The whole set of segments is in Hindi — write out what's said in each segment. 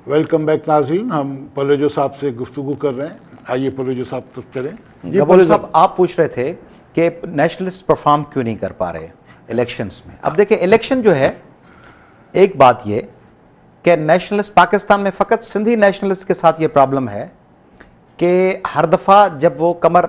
वेलकम बैक नाज़रीन। हम पलोजो साहब से गुफ्तगू कर रहे हैं। आइए पलोजो साहब तक चलें। गबोल साहब, आप पूछ रहे थे कि नेशनलिस्ट परफॉर्म क्यों नहीं कर पा रहे इलेक्शंस में। अब देखिए, इलेक्शन जो है, एक बात ये कि नेशनलिस्ट पाकिस्तान में फ़कत सिंधी नेशनलिस्ट के साथ ये प्रॉब्लम है कि हर दफ़ा जब वो कमर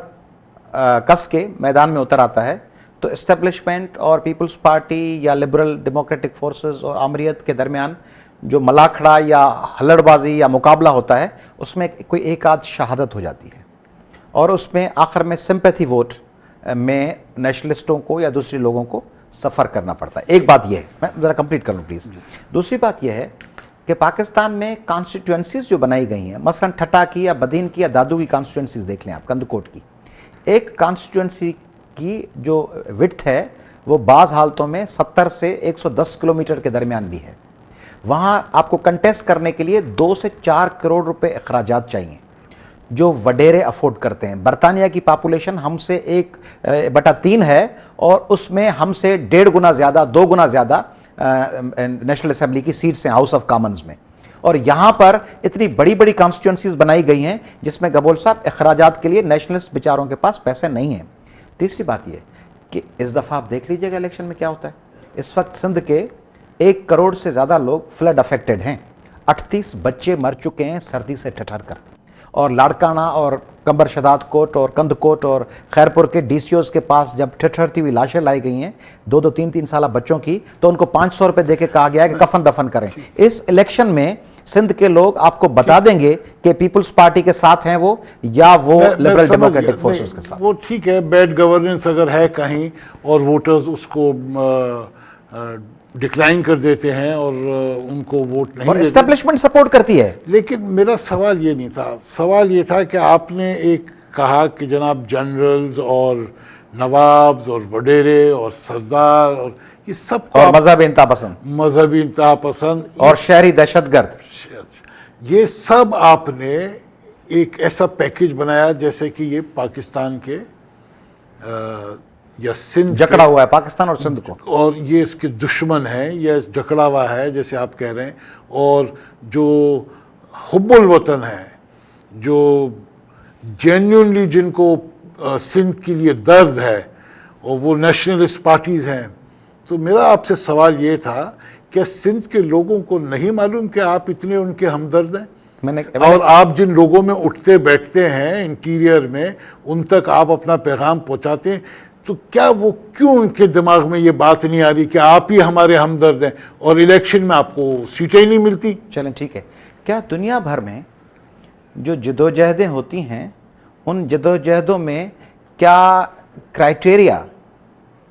कस के मैदान में उतर आता है तो इस्टेब्लिशमेंट और पीपल्स पार्टी या लिबरल डेमोक्रेटिक फोर्सेस और आमरीत के दरमियान जो मलाखड़ा या हल्लड़बाजी या मुकाबला होता है, उसमें कोई एक आध शहादत हो जाती है और उसमें आखिर में सिंपैथी वोट में नेशनलिस्टों को या दूसरे लोगों को सफ़र करना पड़ता है। एक बात यह है, मैं ज़रा कंप्लीट कर लूँ प्लीज़। दूसरी बात यह है कि पाकिस्तान में कॉन्स्टिट्यूंसीज जो बनाई गई हैं, मसलन ठट्टा की या बदीन की या दादू की कॉन्स्टिट्यूंसीज देख लें आप, कंदकोट की, एक कॉन्स्टिट्यूंसी की जो विड्थ है वो बाज़ हालतों में 70 से 110 किलोमीटर के दरमियान भी है। वहाँ आपको कंटेस्ट करने के लिए 2 से 4 करोड़ रुपए अखराजात चाहिए, जो वडेरे अफोर्ड करते हैं। बरतानिया की पॉपुलेशन हमसे 1/3 है और उसमें हमसे 1.5 गुना ज़्यादा, 2 गुना ज़्यादा नेशनल असेंबली की सीट्स हैं हाउस ऑफ कॉमन्स में। और यहाँ पर इतनी बड़ी बड़ी कॉन्स्टिट्यूंसीज बनाई गई हैं जिसमें गबोल साहब अखराजात के लिए नेशनलिस्ट बेचारों के पास पैसे नहीं हैं। तीसरी बात यह कि इस दफ़ा आप देख लीजिएगा इलेक्शन में क्या होता है। इस वक्त सिंध के 1 करोड़ से ज़्यादा लोग फ्लड अफेक्टेड हैं। 38 बच्चे मर चुके हैं सर्दी से ठठर कर। और लाड़काना और कंबर शदाद कोट और कंदकोट और खैरपुर के डीसीओज़ के पास जब ठठरती हुई लाशें लाई गई हैं 2-2, 3-3 साल बच्चों की, तो उनको 500 रुपये दे के कहा गया है कि कफन दफन करें। इस इलेक्शन में सिंध के लोग आपको बता देंगे कि पीपल्स पार्टी के साथ हैं वो या वो लिबरल डेमोक्रेटिक फोर्सेस के साथ। वो ठीक है, बैड गवर्नेंस अगर है कहीं और वोटर्स उसको डिक्लाइन कर देते हैं और उनको वोट नहीं, और एस्टेब्लिशमेंट सपोर्ट करती है। लेकिन मेरा सवाल ये नहीं था। सवाल ये था कि आपने एक कहा कि जनाब जनरल्स और नवाब्स और वडेरे और सरदार और ये सब और मजहबी इंतहा पसंद और शहरी दहशतगर्द, ये सब आपने एक ऐसा पैकेज बनाया जैसे कि ये पाकिस्तान के या सिंध जकड़ा हुआ है पाकिस्तान और सिंध को, और ये इसके दुश्मन है या जकड़ा हुआ है जैसे आप कह रहे हैं। और जो हुब्बुल वतन है, जो जेन्युइनली जिनको सिंध के लिए दर्द है, और वो नेशनलिस्ट पार्टीज़ हैं। तो मेरा आपसे सवाल ये था कि सिंध के लोगों को नहीं मालूम कि आप इतने उनके हमदर्द हैं? और आप जिन लोगों में उठते बैठते हैं इंटीरियर में, उन तक आप अपना पैगाम पहुंचाते हैं, तो क्या वो क्यों उनके दिमाग में ये बात नहीं आ रही कि आप ही हमारे हमदर्द हैं और इलेक्शन में आपको सीटें नहीं मिलती? चलें ठीक है, क्या दुनिया भर में जो जदोजहदें होती हैं, उन जदोजहदों में क्या क्राइटेरिया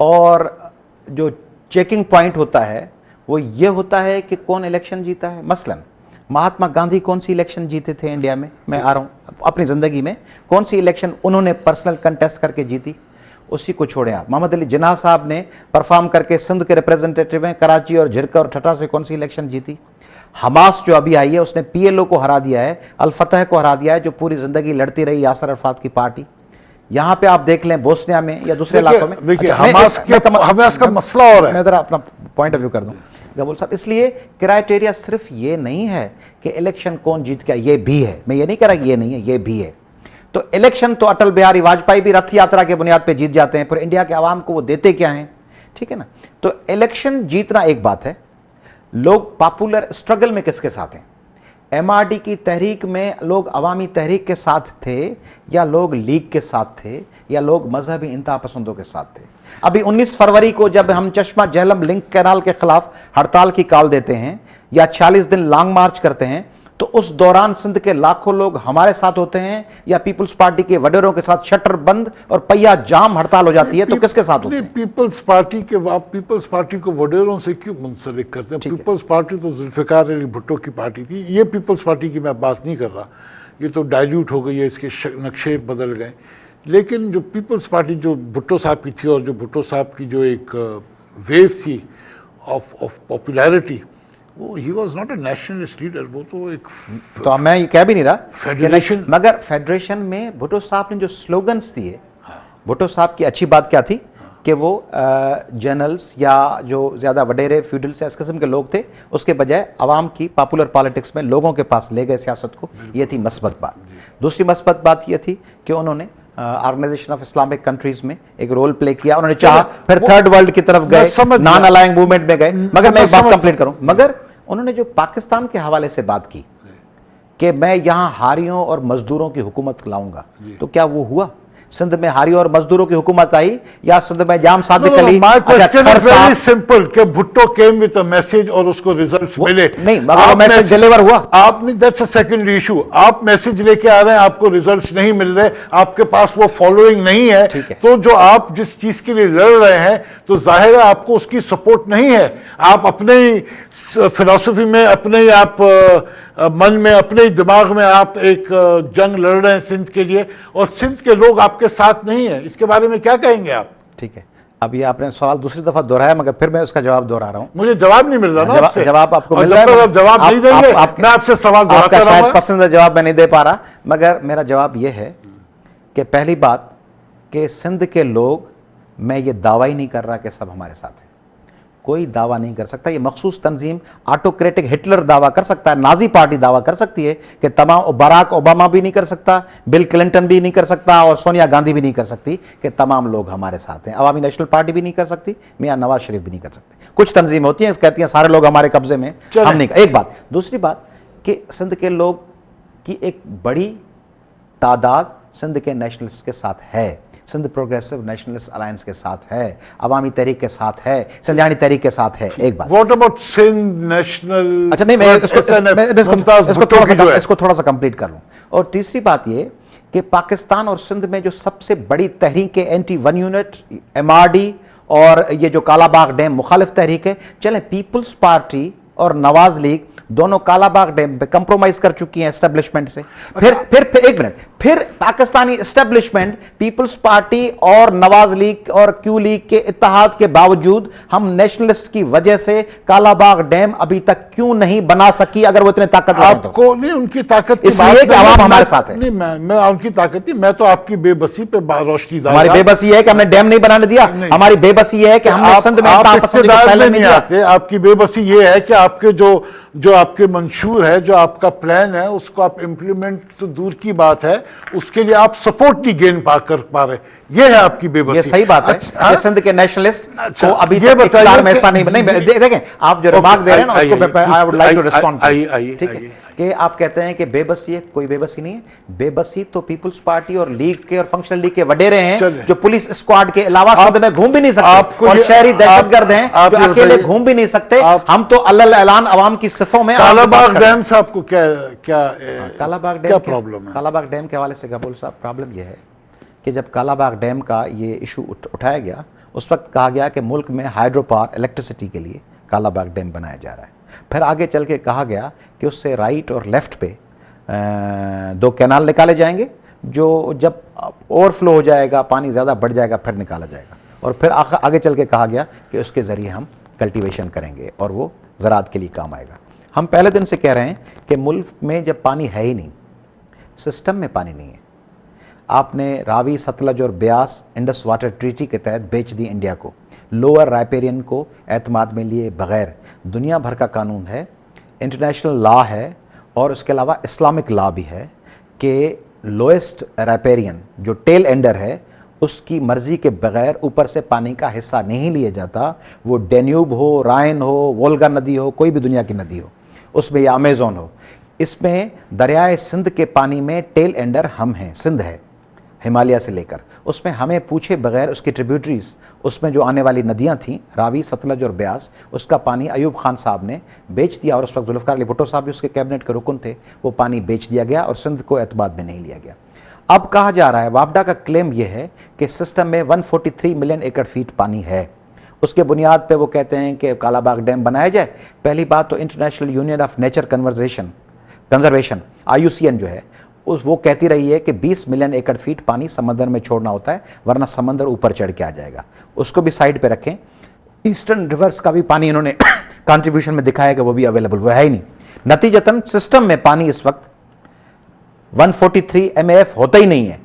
और जो चेकिंग पॉइंट होता है वो ये होता है कि कौन इलेक्शन जीता है? मसलन महात्मा गांधी कौन सी इलेक्शन जीते थे इंडिया में? मैं आ रहा हूँ अपनी ज़िंदगी में, कौन सी इलेक्शन उन्होंने पर्सनल कंटेस्ट करके जीती? उसी को छोड़ें आप। मोहम्मद अली जिन्ना साहब ने परफॉर्म करके सिंध के रिप्रेजेंटेटिव हैं, कराची और झिरका और ठट्टा से कौन सी इलेक्शन जीती? हमास जो अभी आई है उसने पीएलओ को हरा दिया है, अल फतह को हरा दिया है, जो पूरी ज़िंदगी लड़ती रही यासर अरफात की पार्टी। यहाँ पे आप देख लें बोस्निया में या दूसरे इलाकों में। देखिए हमास का मसला और है। मैं ज़रा अपना पॉइंट ऑफ व्यू कर दूँ गबोल साहब। इसलिए क्राइटेरिया सिर्फ ये नहीं है कि इलेक्शन कौन जीत गया, ये भी है। मैं ये नहीं कह रहा कि ये नहीं है, ये भी है। तो इलेक्शन तो अटल बिहारी वाजपेयी भी रथ यात्रा के बुनियाद पे जीत जाते हैं, फिर इंडिया के आवाम को वो देते क्या हैं? ठीक है ना। तो इलेक्शन जीतना एक बात है, लोग पॉपुलर स्ट्रगल में किसके साथ हैं? एमआरडी की तहरीक में लोग अवामी तहरीक के साथ थे या लोग लीग के साथ थे या लोग मजहबी इंतहा पसंदों के साथ थे? अभी 19 फरवरी को जब हम चश्मा झेलम लिंक कैनाल के खिलाफ हड़ताल की कॉल देते हैं या 40 दिन लॉन्ग मार्च करते हैं, तो उस दौरान सिंध के लाखों लोग हमारे साथ होते हैं या पीपल्स पार्टी के वडेरों के साथ? शटर बंद और पहिया जाम हड़ताल हो जाती है तो किसके साथ होते हैं? पीपल्स पार्टी के, आप पीपल्स पार्टी को वडेरों से क्यों मुंसलिक करते हैं? पीपल्स पार्टी तो जुल्फिकार अली भुट्टो की पार्टी थी। ये पीपल्स पार्टी की मैं बात नहीं कर रहा, ये तो डाइल्यूट हो गई है, इसके नक्शे बदल गए। लेकिन जो पीपल्स पार्टी जो भुट्टो साहब की थी और जो भुट्टो साहब की जो एक वेव थी ऑफ पॉपुलैरिटी, वो he was not a nationalist leader, वो तो एक, तो मैं ये कह भी नहीं रहा फेडरेशन, मगर फेडरेशन में भुट्टो साहब ने जो स्लोगन्स दिए, भुट्टो साहब की अच्छी बात क्या थी कि वो जनरल्स या जो ज़्यादा वडेरे फ्यूडल्स या इस किस्म के लोग थे, उसके बजाय आवाम की पॉपुलर पॉलिटिक्स में लोगों के पास ले गए सियासत को। ये थी मस्बत बात। दूसरी मस्बत बात ये थी कि उन्होंने ऑर्गेनाइजेशन ऑफ इस्लामिक कंट्रीज में एक रोल प्ले किया। उन्होंने चाहा फिर थर्ड वर्ल्ड की तरफ गए, नॉन अलाइंग मूवमेंट में गए। मगर मैं एक बात कंप्लीट करूं, मगर उन्होंने जो पाकिस्तान के हवाले से बात की कि मैं यहां हारियों और मजदूरों की हुकूमत लाऊंगा, तो क्या वो हुआ? सिंध में हारियों और मजदूरों की हुकूमत आई या सिंध में जाम Sadiq Ali? My question is very simple कि Bhutto came with a message और उसको रिजल्ट्स मिले। नहीं, मगर वो मैसेज डिलीवर हुआ। आपने दैट्स अ सेकंडरी इशू। आप मैसेज लेके आ रहे हैं, आपको रिजल्ट्स नहीं मिल रहे, आपके पास वो फॉलोइंग नहीं है, तो जो आप जिस चीज के लिए लड़ रहे हैं तो जाहिर है आपको उसकी सपोर्ट नहीं है। आप अपने ही फिलॉसफी में, अपने ही आप मन में, अपने ही दिमाग में आप एक जंग लड़ रहे हैं सिंध के लिए, और सिंध के लोग आपके साथ नहीं है। इसके बारे में क्या कहेंगे आप? ठीक है, अब ये आपने सवाल दूसरी दफा दोहराया, मगर फिर मैं उसका जवाब दोहरा रहा हूं। मुझे जवाब नहीं मिल रहा ना आपसे। जवाब आपको मिल रहा है, आप जवाब नहीं देंगे, मैं आपसे सवाल दोहराता रहूंगा। शायद पसंदीदा जवाब मैं नहीं दे पा रहा, मगर मेरा जवाब यह है कि पहली बात कि सिंध के लोग, मैं ये दावा ही नहीं कर रहा कि सब हमारे साथ हैं। कोई दावा नहीं कर सकता। ये मखसूस तंजीम ऑटोक्रेटिक हिटलर दावा कर सकता है, नाजी पार्टी दावा कर सकती है कि तमाम, बराक ओबामा भी नहीं कर सकता, बिल क्लिंटन भी नहीं कर सकता, और सोनिया गांधी भी नहीं कर सकती कि तमाम लोग हमारे साथ हैं। अवामी नेशनल पार्टी भी नहीं कर सकती, मियां नवाज शरीफ भी नहीं कर सकते। कुछ तंजीम होती हैं कहती हैं सारे लोग हमारे कब्जे में, हम नहीं। एक बात। दूसरी बात कि सिंध के लोग की एक बड़ी तादाद सिंध के नेशनलिस्ट के साथ है, सिंध प्रोग्रेसिव नेशनलिस्ट अलायंस के साथ है, अवामी तहरीक के साथ है, सिंधियानी तहरीक के साथ है। एक बात। What about Sindh national? अच्छा, नहीं, मैं इसको थोड़ा सा कंप्लीट कर लूं। और तीसरी बात ये कि पाकिस्तान और सिंध में जो सबसे बड़ी तहरीक एंटी वन यूनिट, MRD, और ये जो कालाबाग डैम मुखालिफ तहरीक है, चलें पीपल्स पार्टी और नवाज लीग दोनों कालाबाग डैम पे कंप्रोमाइज कर चुकी हैं एस्टेब्लिशमेंट से। फिर एक मिनट, फिर पाकिस्तानी एस्टेब्लिशमेंट, पीपल्स पार्टी और नवाज लीग और क्यू लीग के इत्तेहाद के बावजूद हम नेशनलिस्ट की वजह से कालाबाग डैम अभी तक क्यों नहीं बना सकी? अगर वो इतने ताकतवर हैं तो। आपको नहीं, उनकी ताकत इसलिए कि आवाम हमारे साथ है। नहीं, मैं उनकी ताकत नहीं, मैं तो आपकी बेबसी पे रोशनी डाल। हमारी बेबसी है कि हमने डैम नहीं बनाने दिया, हमारी बेबसी है कि हमने सिंध में नहीं आते। आपकी बेबसी ये है कि आपके जो आपके मंशूर है, जो आपका प्लान है, उसको आप इम्प्लीमेंट तो दूर की बात है, उसके लिए आप सपोर्ट नहीं गेन कर पा रहे। ये है आपकी बेबसी। ये सही बात है। अच्छा, सिंध के नेशनलिस्ट अच्छा, को अभी ये तक इक़्तिदार में ऐसा नहीं बताइए देखें, आप जो रिमार्क दे रहे हैं ना, उसको I would like to respond. आइए, ठीक है, कि आप कहते हैं कि बेबसी है, कोई बेबसी नहीं है। बेबसी तो पीपल्स पार्टी और लीग के और फंक्शनल लीग के वडेरे हैं, जो पुलिस स्क्वाड के अलावा सिंध में घूम भी नहीं सकते, और शहरी दहशतगर्द हैं जो अकेले घूम भी नहीं सकते। हम तो अल्लाह ऐलान अवाम की सिफों में। कालाबाग डैम से आपको क्या कालाबाग डैम क्या प्रॉब्लम है? कालाबाग डैम के हवाले से गबूल साहब, प्रॉब्लम यह है कि जब कालाबाग डैम का ये इशू उठाया गया, उस वक्त कहा गया कि मुल्क में हाइड्रो पावर इलेक्ट्रिसिटी के लिए कालाबाग डैम बनाया जा रहा है। फिर आगे चल के कहा गया कि उससे राइट और लेफ्ट पे 2 कैनाल निकाले जाएंगे, जो जब ओवरफ्लो हो जाएगा, पानी ज़्यादा बढ़ जाएगा, फिर निकाला जाएगा। और फिर आगे चल के कहा गया कि उसके ज़रिए हम कल्टीवेशन करेंगे और वो ज़राअत के लिए काम आएगा। हम पहले दिन से कह रहे हैं कि मुल्क में जब पानी है ही नहीं, सिस्टम में पानी नहीं है, आपने रावी, सतलज और ब्यास इंडस वाटर ट्रीटी के तहत बेच दी इंडिया को, लोअर राइपेरियन को एतमाद में लिए बगैर। दुनिया भर का कानून है, इंटरनेशनल लॉ है, और उसके अलावा इस्लामिक लॉ भी है कि लोएस्ट राइपेरियन जो टेल एंडर है, उसकी मर्जी के बगैर ऊपर से पानी का हिस्सा नहीं लिया जाता। वो डेन्यूब हो, राइन हो, वोल्गा नदी हो, कोई भी दुनिया की नदी हो, उसमें या अमेज़न हो, इसमें दरियाए सिंध के पानी में टेल एंडर हम हैं, सिंध है, हिमालय से लेकर। उसमें हमें पूछे बगैर उसकी ट्रिब्यूटरीज, उसमें जो आने वाली नदियां थीं, रावी, सतलज और ब्यास, उसका पानी अयूब खान साहब ने बेच दिया, और उस वक्त जुल्फ़िकार अली भुट्टो साहब भी उसके कैबिनेट के रुकन थे। वो पानी बेच दिया गया और सिंध को एतबाद में नहीं लिया गया। अब कहा जा रहा है, वापडा का क्लेम यह है कि सिस्टम में 143 मिलियन एकड़ फीट पानी है। उसके बुनियाद पे वो कहते हैं कि कालाबाग डैम बनाया जाए। पहली बात तो international union of nature conservation IUCN जो है, वो कहती रही है कि 20 मिलियन एकड़ फीट पानी समंदर में छोड़ना होता है, वरना समंदर ऊपर चढ़ के आ जाएगा। उसको भी साइड पे रखें। ईस्टर्न रिवर्स का भी पानी इन्होंने कंट्रीब्यूशन में दिखाया कि वो भी अवेलेबल, वो है ही नहीं। नतीजतन सिस्टम में पानी इस वक्त 143 MAF होता ही नहीं है।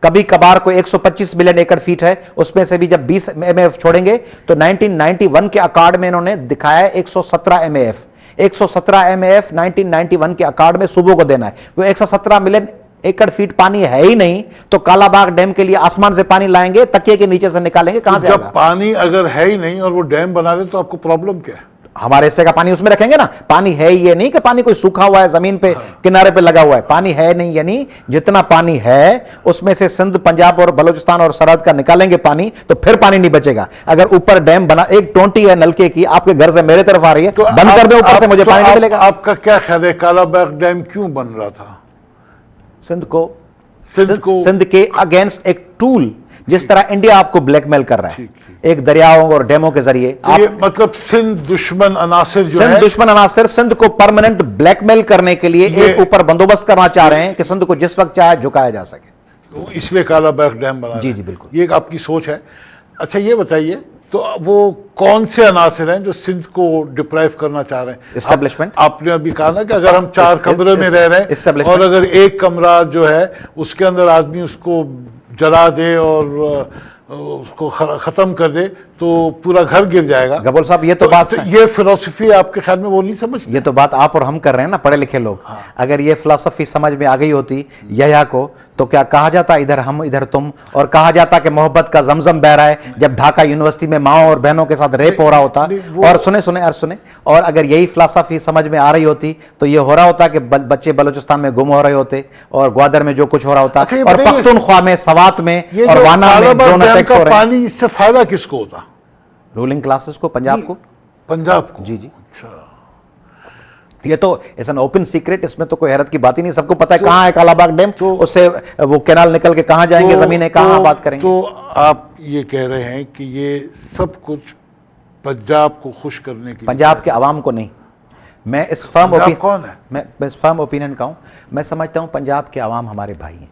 कभी कभार कोई 125 मिलियन एकड़ फीट है, उसमें से भी जब 20 MAF छोड़ेंगे तो 1991 के अकॉर्ड में इन्होंने दिखाया है 117 MAF। 117 MAF 1991 के अकॉर्ड में सूबों को देना है। वो 117 मिलियन एकड़ फीट पानी है ही नहीं, तो कालाबाग डैम के लिए आसमान से पानी लाएंगे, तकिए के नीचे से निकालेंगे, कहां से जब आएगा? पानी अगर है ही नहीं और वो डैम बना रहे तो आपको प्रॉब्लम क्या है? हमारे हिस्से का पानी उसमें रखेंगे ना। पानी है, ये नहीं कि पानी कोई सूखा हुआ है जमीन पे किनारे पे लगा हुआ है। पानी है नहीं, यानी जितना पानी है उसमें से सिंध, पंजाब और बलूचिस्तान और सरहद का निकालेंगे पानी, तो फिर पानी नहीं बचेगा। अगर ऊपर डैम बना, एक टोंटी है नलके की आपके घर से मेरे तरफ आ रही है, तो बंद कर दो ऊपर से, मुझे पानी नहीं मिलेगा। आपका क्या ख्याल है कालाबाग डैम क्यों बन रहा था? सिंध के अगेंस्ट एक टूल, जिस तरह इंडिया आपको ब्लैकमेल कर रहा है एक दरियाओं और डैमों के जरिए। तो ये मतलब सिंध दुश्मन अनासिर जो सिंध है, दुश्मन अनासिर सिंध को परमानेंट ब्लैकमेल करने के लिए एक ऊपर बंदोबस्त करना चाह रहे हैं कि सिंध को जिस वक्त चाहे झुकाया जा सके। इसलिए कालाबाग डैम बना जी रहे जी हैं। बिल्कुल। ये एक आपकी सोच है। अच्छा ये बताइए, तो वो कौन से अनासिर हैं जो सिंध को डिप्राइव करना चाह रहे हैं? Establishment? आपने अभी कहा ना कि अगर हम 4 कमरे में रह रहे हैं Establishment? और अगर एक कमरा जो है उसके अंदर आदमी उसको जला दे और उसको खत्म कर दे तो पूरा घर गिर जाएगा। गबोल साहब, ये तो बात है। ये फिलॉसफी आपके ख्याल में वो नहीं समझते? ये तो बात आप और हम कर रहे हैं ना, पढ़े लिखे लोग। अगर ये फिलॉसफी समझ में आ गई होती यह्या को, तो क्या कहा जाता इधर हम इधर तुम, और कहा जाता कि मोहब्बत का जमजम बह रहा है, जब ढाका यूनिवर्सिटी में माओ और बहनों के साथ रेप हो रहा होता। और सुने, और अगर यही फिलॉसफी समझ में आ रही होती तो ये हो रहा होता कि बच्चे बलूचिस्तान में गुम हो रहे होते और ग्वादर में जो कुछ हो रहा होता, अच्छा, और पख्तूनख्वा में, सवात में और वाना में ड्रोन अटैक्स हो रहे हैं। पानी इससे फायदा किसको होता? रूलिंग क्लासेस को, पंजाब को। पंजाब को। जी जी। अच्छा, ये तो इट्स एन ओपन सीक्रेट, इसमें तो कोई हैरत की बात ही नहीं, सबको पता है कहां है कालाबाग डैम, उससे वो कैनाल निकल के कहां जाएंगे, जमीनें कहां बात करेंगे। तो आप ये कह रहे हैं कि ये सब कुछ पंजाब को खुश करने के लिए? पंजाब के आवाम को नहीं। मैं इस फर्म पंजाब कौन है? मैं इस फर्म ओपिनियन का हूं। मैं समझता हूं पंजाब के आवाम हमारे भाई हैं।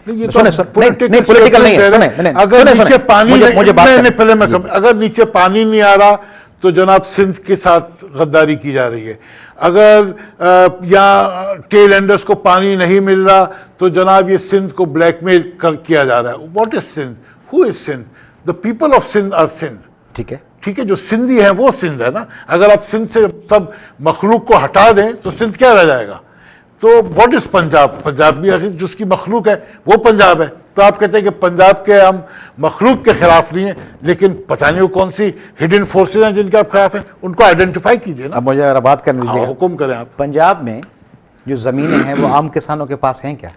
नहीं, पॉलिटिकल नहीं है। अगर नीचे पानी मुझे बात पहले मैं अगर नीचे पानी नहीं आ रहा तो जनाब सिंध के साथ गद्दारी की जा रही है। अगर या टेल एंडर्स को पानी नहीं मिल रहा तो जनाब ये सिंध को ब्लैकमेल किया जा रहा है। What is Sindh? Who is Sindh? The people of Sindh are Sindh. ठीक है, ठीक है, जो सिंधी है वो सिंध है ना। अगर आप सिंध से सब मखलूक को हटा दें तो सिंध क्या रह जाएगा? तो व्हाट इज पंजाब? पंजाब भी आखिर जिसकी मखलूक है वो पंजाब है। तो आप कहते हैं कि पंजाब के हम मखलूक के खिलाफ नहीं है, लेकिन पता नहीं वो कौन सी हिडन फोर्सेज हैं जिनके आप खिलाफ हैं, उनको आइडेंटिफाई कीजिए ना। अब मुझे जरा बात करने दीजिए। हुक्म करें आप। पंजाब में जो जमीनें हैं वो आम किसानों के पास हैं क्या?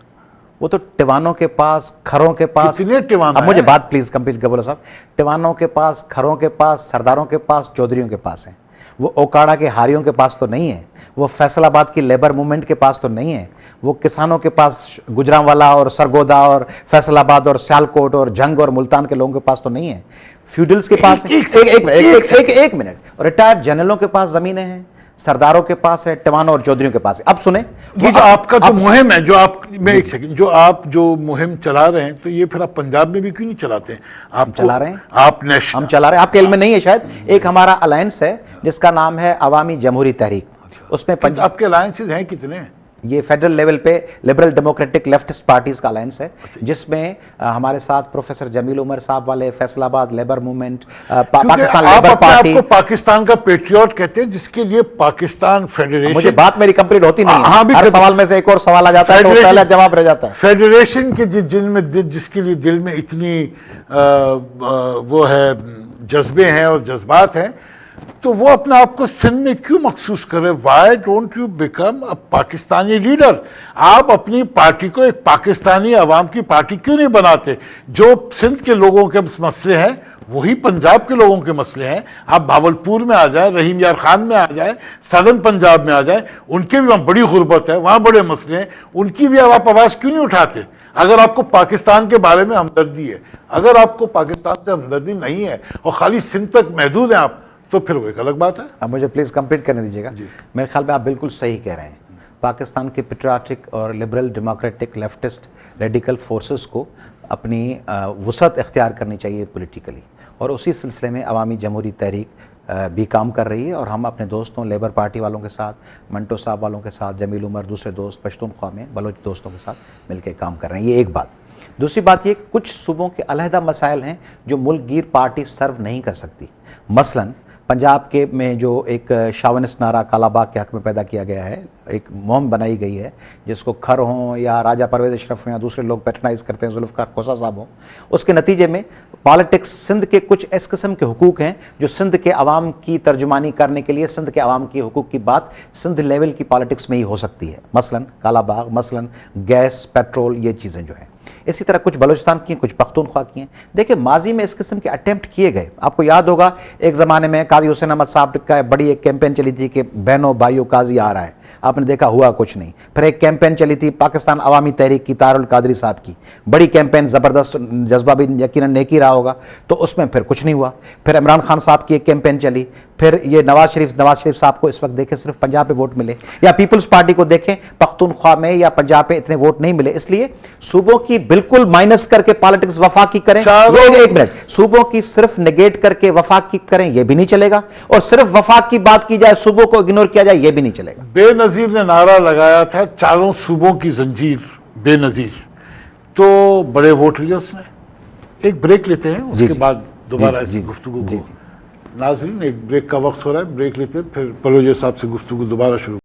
वो तो टिवानों के पास, खरों के पास। कितने टिवाना अब मुझे हैं? बात प्लीज कंप्लीट कर बोलो साहब। टिवानों के पास, खरों के पास, सरदारों के पास, चौधरियों के पास है। वो ओकाड़ा के हारियों के पास तो नहीं है। वो फैसलाबाद की लेबर मूवमेंट के पास तो नहीं है। वो किसानों के पास, गुजरांवाला और सरगोदा और फैसलाबाद और सियालकोट और जंग और मुल्तान के लोगों के पास तो नहीं है। फ्यूडल्स के पास एक मिनट, रिटायर्ड जनरलों के पास जमीनें हैं, सरदारों के पास है, टिवानों और चौधरियों के पास है। अब सुने, ये जो आपका जो मुहिम है, जो आप, मैं एक सेकंड, जो आप जो मुहिम चला रहे हैं, तो ये फिर आप पंजाब में भी क्यों नहीं चलाते हैं? आप चला रहे हैं, आप नेशनल, हम चला रहे हैं। आपके इल्म में नहीं है शायद, एक हमारा अलायंस है जिसका नाम है अवामी जमहूरी तहरीक। उसमें आपके अलायंसेज हैं कितने हैं? ये फेडरल लेवल पे लिबरल डेमोक्रेटिक लेफ्टिस्ट पार्टीज का अलायंस है, जिसमें हमारे साथ प्रोफेसर जमील उमर साहब वाले, Faisalabad labour movement, Pakistan labour party. आपको पाकिस्तान का पेट्रियट कहते हैं, जिसके लिए पाकिस्तान फेडरेशन। मुझे बात मेरी कंप्लीट होती नहीं है। हाँ, हर सवाल में से एक और सवाल आ जाता है तो पहला जवाब रह जाता है। फेडरेशन के जिसके लिए दिल में इतनी वो है, जज्बे हैं और जज्बात हैं, तो वो अपने आप को सिंध में क्यों महसूस करे? Why don't you become a Pakistani leader? आप अपनी पार्टी को एक पाकिस्तानी अवाम की पार्टी क्यों नहीं बनाते? जो सिंध के लोगों के मसले हैं वही पंजाब के लोगों के मसले हैं। आप भावलपुर में आ जाए, रहीम यार खान में आ जाए, सदर्न पंजाब में आ जाए, उनके भी वहाँ बड़ी गुर्बत है, वहाँ बड़े मसले हैं, उनकी भी आप आवाज़ क्यों नहीं उठाते? अगर आपको पाकिस्तान के बारे में हमदर्दी है, अगर आपको पाकिस्तान से हमदर्दी नहीं है और खाली सिंध तक महदूद हैं आप, तो फिर वो एक अलग बात है। अब मुझे प्लीज़ कंप्लीट करने दीजिएगा। मेरे ख्याल में आप बिल्कुल सही कह रहे हैं। पाकिस्तान के पेट्रियाटिक और liberal democratic leftist radical forces को अपनी वुसअत इख्तियार करनी चाहिए पॉलिटिकली, और उसी सिलसिले में अवामी जमहूरी तहरीक भी काम कर रही है। और हम अपने दोस्तों, लेबर पार्टी वालों के साथ, मंटो साहब वालों के साथ, जमील उमर, दूसरे दोस्त, पश्तूनख्वा में बलोच दोस्तों के साथ मिलकर काम कर रहे हैं। ये एक बात। दूसरी बात ये कि कुछ सूबों के अलहदा मसाइल हैं जो मुल्कगीर पार्टी सर्व नहीं कर सकती। मसलन पंजाब के में जो एक शावनिस्ट नारा कालाबाग के हक में पैदा किया गया है, एक मुहिम बनाई गई है जिसको खर हों या राजा परवेज़ अशरफ हों या दूसरे लोग पैट्रनाइज करते हैं, जुल्फ़िकार खोसा साहब हों, उसके नतीजे में पॉलिटिक्स सिंध के कुछ इस किस्म के हुकूक हैं जो सिंध के अवाम की तर्जुमानी करने के लिए सिंध के अवाम के हुकूक की बात सिंध लेवल की पॉलिटिक्स में ही हो सकती है। मसलन कालाबाग, मसलन गैस, पेट्रोल, ये चीज़ें जो हैं। इसी तरह कुछ बलूचिस्तान की हैं, कुछ पख्तूनख्वा की हैं। देखिए माजी में इस किस्म के अटेम्प्ट किए गए। आपको याद होगा एक ज़माने में काजी हुसैन अहमद साहब का बड़ी एक कैंपेन चली थी कि बहनों भाइयों काजी आ रहा है, आपने देखा हुआ कुछ नहीं। फिर एक कैंपेन चली थी पाकिस्तान अवामी तहरीक की, तारुल कादरी साहब की, बड़ी कैंपेन, ज़बरदस्त जज्बा भी यकीनन नेकी रहा होगा, तो उसमें फिर कुछ नहीं हुआ। फिर इमरान खान साहब की एक कैंपेन चली, फिर ये नवाज शरीफ साहब को इस वक्त देखें सिर्फ पंजाब पे वोट मिले, या पीपल्स पार्टी को देखें पख्तूनख्वा में या पंजाब पे इतने वोट नहीं मिले। इसलिए सूबों की बिल्कुल माइनस करके पॉलिटिक्स वफाक की करें, एक मिनट, सूबों की सिर्फ नेगेट करके वफाक की करें, यह भी नहीं चलेगा, और सिर्फ वफाक की बात की जाए, सूबों को इग्नोर किया जाए, यह भी नहीं चलेगा। बेनजीर ने नारा लगाया था चारों सूबों की जंजीर बेनजीर, तो बड़े वोट लिए उसने। एक ब्रेक लेते हैं, उसके बाद दोबारा इस गुफ्तगू को। नाज़रीन, एक ब्रेक का वक्त हो रहा है, ब्रेक लेते हैं, फिर पलोजे साहब से गुफ्तगू दोबारा शुरू।